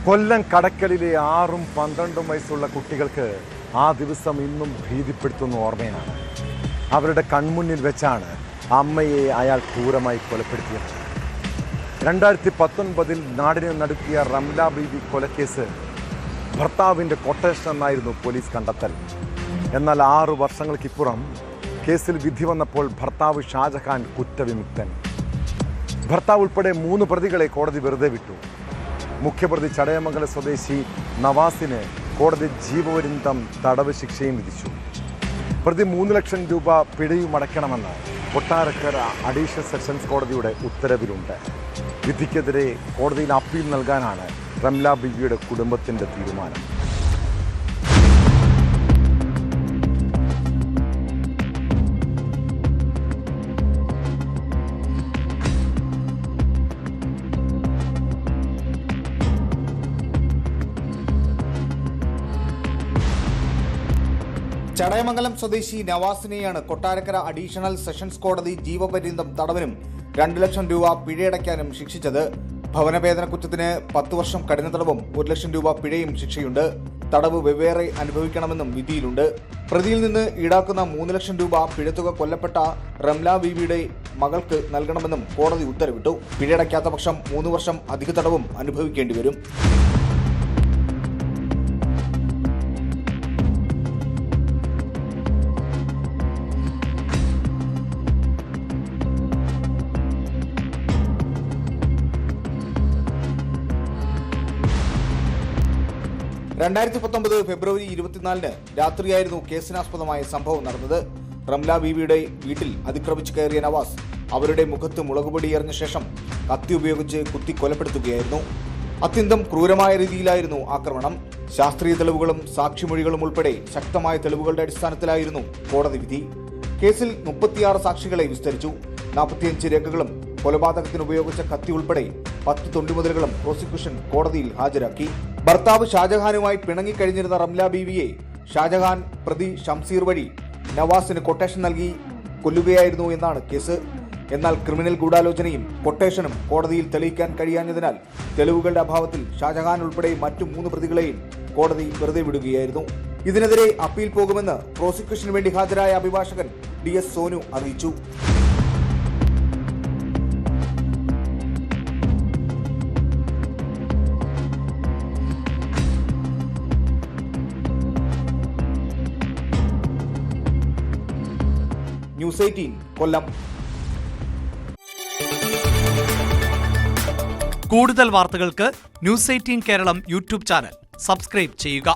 കൊല്ലം കടക്കലിലെ 6ഉം 12ഉം വയസ്സുള്ള കുട്ടികൾക്ക് ആ ദിവസം ഇന്നും ഭീതിപ്പെടുത്തുന്ന ഓർമ്മയാണ്. അവരുടെ കൺമുന്നിൽ വെച്ചാണ് അമ്മയെ അയാൾ ക്രൂരമായി കൊലപ്പെടുത്തിയത്. 2019 നാടിനെ നടുക്കിയ റംല ബീവി കൊലക്കേസ് ഭർത്താവിൻ്റെ കൊട്ടേഷൻ എന്നായിരുന്നു പോലീസ് കണ്ടെത്തൽ. എന്നാൽ 6 വർഷങ്ങൾക്കിപ്പുറം കേസിൽ വിധി വന്നപ്പോൾ ഭർത്താവ് ഷാജഹാൻ കുറ്റവിമുക്തൻ. ഭർത്താവ് ഉൾപ്പെടെ 3 പ്രതികളെ കോടതി വെറുതെ വിട്ടു. മുഖ്യപ്രതി ചടയമംഗലം സ്വദേശി നവാസിന് കോടതി ജീവപര്യന്തം തടവ് ശിക്ഷയും വിധിച്ചു. പ്രതി 3 ലക്ഷം രൂപ പിഴയും അടയ്ക്കണമെന്ന് കൊട്ടാരക്കര അഡീഷണൽ സെഷൻസ് കോടതിയുടെ ഉത്തരവിലുണ്ട്. വിധിക്കെതിരെ കോടതിയിൽ അപ്പീൽ നൽകാനാണ് റംല ബീവിയുടെ കുടുംബത്തിൻ്റെ തീരുമാനം. ചടയമംഗലം സ്വദേശി നവാസിനെയാണ് കൊട്ടാരക്കര അഡീഷണൽ സെഷൻസ് കോടതി ജീവപര്യന്തം തടവിനും 2 ലക്ഷം രൂപ പിഴയടയ്ക്കാനും ശിക്ഷിച്ചത്. ഭവനഭേദന കുറ്റത്തിന് 10 വർഷം കഠിന തടവും 1 ലക്ഷം രൂപ പിഴയും ശിക്ഷയുണ്ട്. തടവ് വെവ്വേറെ അനുഭവിക്കണമെന്നും വിധിയിലുണ്ട്. പ്രതിയിൽ നിന്ന് ഈടാക്കുന്ന 3 ലക്ഷം രൂപ പിഴത്തുക കൊല്ലപ്പെട്ട റംല ബീവിയുടെ മകൾക്ക് നൽകണമെന്നും കോടതി ഉത്തരവിട്ടു. പിഴയടയ്ക്കാത്ത പക്ഷം 3 വർഷം അധിക തടവും അനുഭവിക്കേണ്ടി വരും. ഫെബ്രുവരി 24 രാത്രിയായിരുന്നു കേസിനാസ്പദമായ സംഭവം നടന്നത്. റംല ബീവിയുടെ വീട്ടിൽ അതിക്രമിച്ചു കയറിയ നവാസ് അവരുടെ മുഖത്ത് മുളകുപൊടി എറിഞ്ഞ ശേഷം കത്തി ഉപയോഗിച്ച് കുത്തി കൊലപ്പെടുത്തുകയായിരുന്നു. അത്യന്തം ക്രൂരമായ രീതിയിലായിരുന്നു ആക്രമണം. ശാസ്ത്രീയ തെളിവുകളും സാക്ഷിമൊഴികളും ഉൾപ്പെടെ ശക്തമായ തെളിവുകളുടെ അടിസ്ഥാനത്തിലായിരുന്നു കോടതി വിധി. കേസിൽ 36 സാക്ഷികളെ വിസ്തരിച്ചു. 45 രേഖകളും കൊലപാതകത്തിന് ഉപയോഗിച്ച കത്തി ഉൾപ്പെടെ 10 തൊണ്ടിമുതലുകളും പ്രോസിക്യൂഷൻ കോടതിയിൽ ഹാജരാക്കി. ഭർത്താവ് ഷാജഹാനുമായി പിണങ്ങിക്കഴിഞ്ഞിരുന്ന റംല ബീവിയെ ഷാജഹാൻ പ്രതി ഷംസീർ വഴി നവാസിന് കൊട്ടേഷൻ നൽകി കൊല്ലുകയായിരുന്നു എന്നാണ് കേസ്. എന്നാൽ ക്രിമിനൽ ഗൂഢാലോചനയും കൊട്ടേഷനും കോടതിയിൽ തെളിയിക്കാൻ കഴിയാഞ്ഞതിനാൽ തെളിവുകളുടെ അഭാവത്തിൽ ഷാജഹാൻ ഉൾപ്പെടെ മറ്റു 3 പ്രതികളെയും കോടതി വെറുതെ വിടുകയായിരുന്നു. ഇതിനെതിരെ അപ്പീൽ പോകുമെന്ന് പ്രോസിക്യൂഷന് വേണ്ടി ഹാജരായ അഭിഭാഷകൻ DS സോനു അറിയിച്ചു. ന്യൂസ് 18 കൊല്ലം. കൂടുതൽ വാർത്തകൾക്ക് news 18 Keralam YouTube channel subscribe ചെയ്യുക.